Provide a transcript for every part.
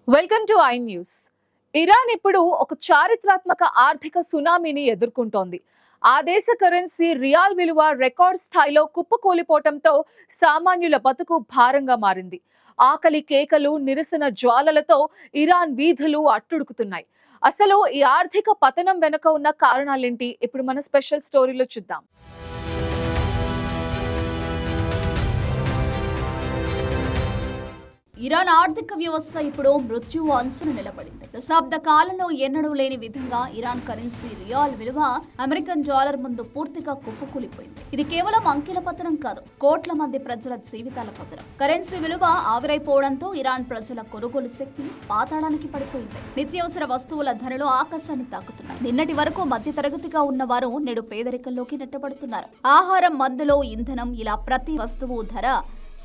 Welcome to I news. Iran ఇప్పుడు ఒక చారిత్రాత్మక ఆర్థిక సునామీని ఎదుర్కొంటోంది. ఆ దేశ కరెన్సీ రియాల్ విలువ రికార్డ్ స్థాయిలో కుప్పకూలిపోవడంతో సామాన్యుల బతుకు భారంగా మారింది. ఆకలి కేకలు, నిరసన జ్వాలలతో ఇరాన్ వీధులు అట్టుడుకుతున్నాయి. అసలు ఈ ఆర్థిక పతనం వెనుక ఉన్న కారణాలేంటి? ఇప్పుడు మన స్పెషల్ స్టోరీలో చూద్దాం. ఇరాన్ ఆర్థిక వ్యవస్థ ఇప్పుడు మృత్యువు అంచున నిలబడింది. దశాబ్ద కాలంలో ఎన్నడూ లేని విధంగా ఇరాన్ కరెన్సీ రియాల్ విలువ అమెరికన్ డాలర్ ముందు పూర్తిగా కుప్పకూలిపోయింది. ఇది కేవలం అంకెల పతనం కాదు, కోట్ల మంది ప్రజల జీవితాల పతనం. కరెన్సీ విలువ ఆవిరైపోవడంతో ఇరాన్ ప్రజల కొనుగోలు శక్తి పాతాళానికి పడిపోయింది. నిత్యావసర వస్తువుల ధరలు ఆకాశాన్ని తాకుతున్నాయి. నిన్నటి వరకు మధ్య తరగతిగా ఉన్నవారు నేడు పేదరికంలోకి నెట్టబడుతున్నారు. ఆహారం, మందులు, ఇంధనం, ఇలా ప్రతి వస్తువు ధర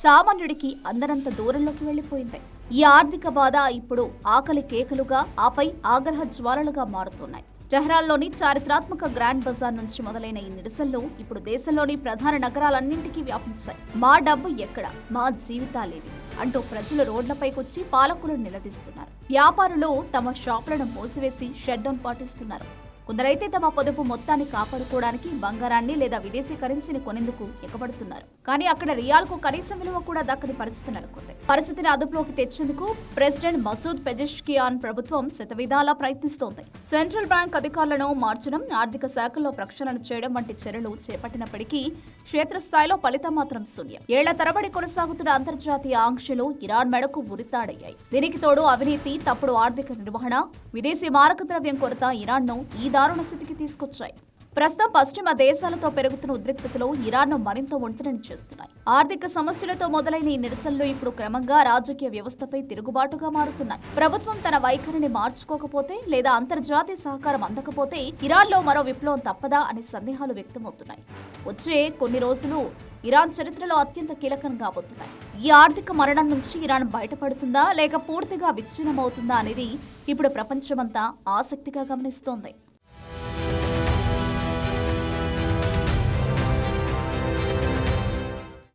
సామాన్యుడికి అందరంత దూరంలోకి వెళ్లిపోయింది. ఈ ఆర్థిక బాధ ఇప్పుడు ఆకలి కేకలుగా, ఆపై ఆగ్రహ జ్వాలలుగా మారుతున్నాయి. టెహ్రాన్లోని చారిత్రాత్మక గ్రాండ్ బజార్ నుంచి మొదలైన ఈ నిరసనలు ఇప్పుడు దేశంలోని ప్రధాన నగరాలన్నింటికీ వ్యాపించాయి. మా డబ్బు ఎక్కడ, మా జీవితాలేవి అంటూ ప్రజలు రోడ్లపైకొచ్చి పాలకులను నిలదీస్తున్నారు. వ్యాపారులు తమ షాపులను మూసివేసి షట్ డౌన్ పాటిస్తున్నారు. కొందరైతే తమ పొదుపు మొత్తాన్ని కాపాడుకోవడానికి బంగారాన్ని లేదా విదేశీ కరెన్సీని కొనేందుకు ఎగబడుతున్నారు. కానీ అక్కడ రియాల్కు కనీస విలువ కూడా దక్కని పరిస్థితి నెలకొంది. పరిస్థితిని అదుపులోకి తెచ్చేందుకు ప్రెసిడెంట్ మసూద్ పెజెష్కియాన్ ప్రభుత్వం శతవిధాలా ప్రయత్నిస్తోంది. సెంట్రల్ బ్యాంక్ అధికారులను మార్చడం, ఆర్థిక శాఖల్లో ప్రక్షాళన చేయడం వంటి చర్యలు చేపట్టినప్పటికీ క్షేత్రస్థాయిలో ఫలితం మాత్రం శూన్యం. ఏళ్ల తరబడి కొనసాగుతున్న అంతర్జాతీయ ఆంక్షలు ఇరాన్ మెడకు ఉరితాడయ్యాయి. దీనికి తోడు అవినీతి, తప్పుడు ఆర్థిక నిర్వహణ, విదేశీ మారక ద్రవ్యం కొరత ఇరాన్ను ఈ దారుణ స్థితికి తీసుకొచ్చాయి. ప్రస్తుతం పశ్చిమ దేశాలతో పెరుగుతున్న ఉద్రిక్తతలు ఇరాన్ను మరింత ఒంటరిని చేస్తున్నాయి. ఆర్థిక సమస్యలతో మొదలైన ఈ నిరసనలు ఇప్పుడు క్రమంగా రాజకీయ వ్యవస్థపై తిరుగుబాటుగా మారుతున్నాయి. ప్రభుత్వం తన వైఖరిని మార్చుకోకపోతే లేదా అంతర్జాతీయ సహకారం అందకపోతే ఇరాన్లో మరో విప్లవం తప్పదా అనే సందేహాలు వ్యక్తమవుతున్నాయి. వచ్చే కొన్ని రోజులు ఇరాన్ చరిత్రలో అత్యంత కీలకం కాబోతున్నాయి. ఈ ఆర్థిక మరణం నుంచి ఇరాన్ బయటపడుతుందా లేక పూర్తిగా విచ్ఛిన్నమవుతుందా అనేది ఇప్పుడు ప్రపంచమంతా ఆసక్తిగా గమనిస్తోంది.